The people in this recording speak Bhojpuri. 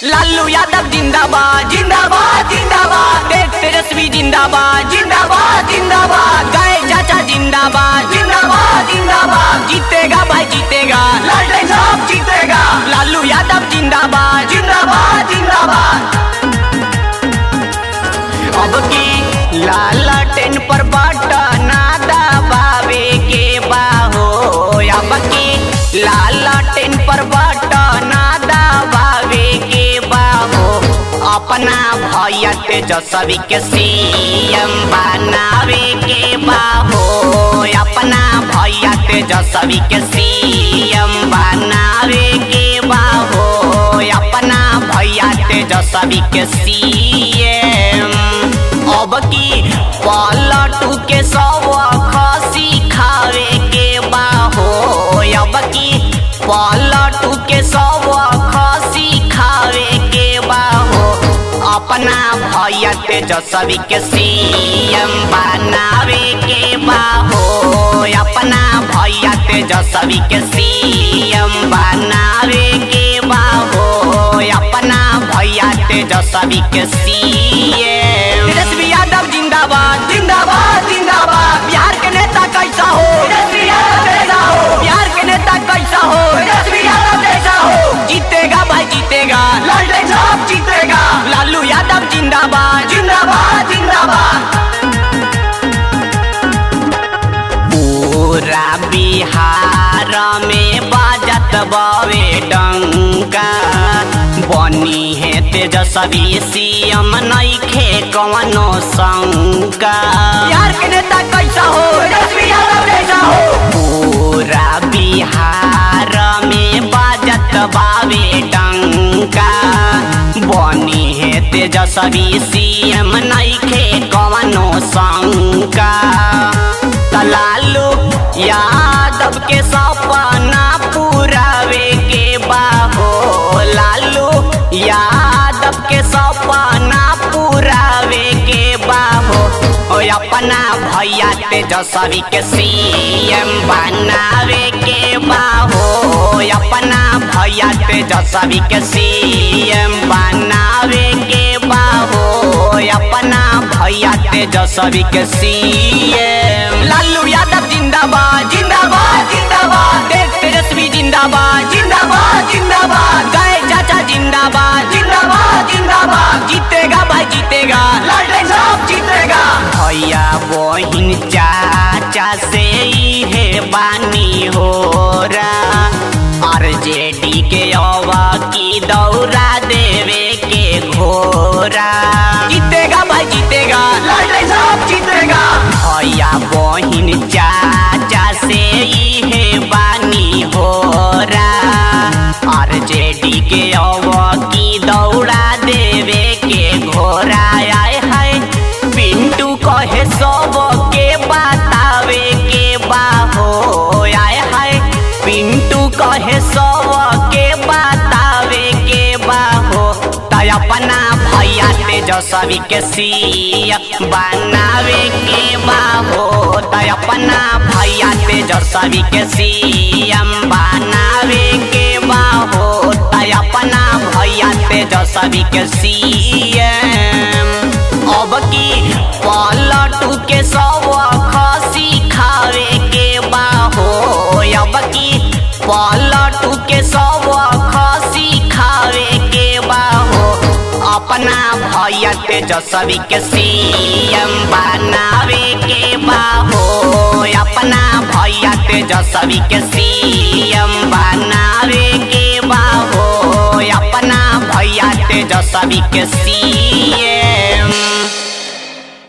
लालू यादव जिंदाबाद जिंदाबाद जिंदाबाद, तेजस्वी जिंदाबाद जिंदाबाद जिंदाबाद, गाय चाचा जिंदाबाद जिंदाबाद जिंदाबाद, जीतेगा भाई जीतेगा, लालटेन साहब जीतेगा, लालू यादव जिंदाबाद जिंदाबाद जिंदाबाद। अब की लालटेन पर बटन दबावे के बाहो, अब की लालटेन पर बटन दबावे के बाहो, अपना भैया तेजस्वी के सीएम बनावे के बाहो, अपना भैया तेजस्वी के सीएम बनावे के बाहो, अपना भैया तेजस्वी के सीएम। अब की पलटू के सब खसी खावे के बाहो, अब की पलटू के सब खसी खावे के बाहो, अपना भैया तेजस्वी के सीएम बनावे के बाहो, अपना भैया तेजस्वी के सीएम बनावे के बाहो, अपना भैया तेजस्वी के सीएम। तेजस्वी यादव जिंदाबाद जिंदाबाद जिंदाबाद, बिहार के नेता कैसा हो तेजस्वी यादव जैसा हो, बिहार के नेता कैसा हो तेजस्वी यादव जैसा हो, जीतेगा भाई जीतेगा, लालटेन साहब जीतेगा, लालू यादव जिंदाबाद जिंदाबाद जिंदाबाद। पूरा बिहार में बाजत बावे डंका, बनी है तेजस्वी सीएम नइखे कवनो शंका, बिहार के नेता कैसा हो तेजस्वी यादव जैसा हो, पूरा बिहार में बाजत बावे डंका, बनी है तेजस्वी सीएम नइखे कवनो शंका, लालू यादव के सपना पुरावे के बाहो, लालू यादव के सपना पुरावे के बाहो, अपना भैया तेजस्वी के सीएम बनावे के बाहो, अपना भैया तेजस्वी के सीएम बनावे के बाहो, अपना भैया तेजस्वी के सीएम। लालू यादव जिंदाबाद जिंदाबाद जिंदाबाद, तेजस्वी जिंदाबाद जिंदाबाद जिंदाबाद, गाय चाचा जिंदाबाद जिंदाबाद जिंदाबाद, जीतेगा भाई जीतेगा, लालटेन साहब जीतेगा, भैया बहिन चाचा से है बानी हो रहा, आरजेडी के अवा की दौरा देवे के घोरा, जीतेगा भाई जीतेगा, लालटेन साहब जीतेगा, भैया बहिन चाचा से है बानी हो रहा, आरजेडी के अवा की दौरा देवे के घोरा, आए है पिंटू कहे सब के बतावे के बाहो, आए है पिंटू कहे सब के बतावे के बाहो, तय अपना भैया तेजस्वी के सीएम बनावे के बाहो, तय अपना भैया तेजस्वी के सीएम बनावे के बाहो, तय अपना भैया तेजस्वी के सीएम। अब की पलटू के सब खसी खावे के बाहो, अब की पलटू के सब खसी खावे के बाहो, अपना भैया तेजस्वी के सीएम बनावे के बाहो, अपना भैया तेजस्वी के सीएम बनावे के बाहो, अपना भैया तेजस्वी के सीएम।